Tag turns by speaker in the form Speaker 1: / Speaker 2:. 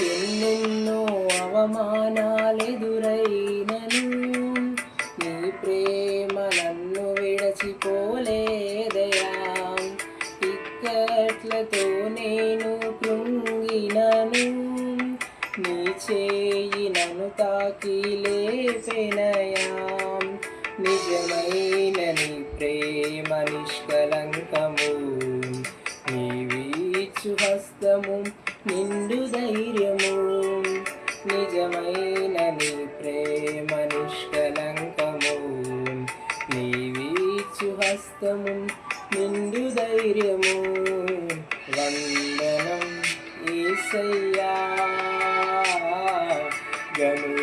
Speaker 1: ఎన్నెన్నో అవమానాలెదురైనను నీ ప్రేమ నన్ను విడచిపోలేదయా. ఇక్కట్లతో నేను కృంగినను నీ చేయి నన్ను తాకి లేపెనయా. నిజమైన నీ ప్రేమ నిష్కలంకము, నీవీచు హస్తము నిండు ధైర్యము. నిజమైన నీ ప్రేమ నిష్కలంకము, నీవీచు హస్తము నిండు ధైర్యము. వందనం యేసయ్యా, గను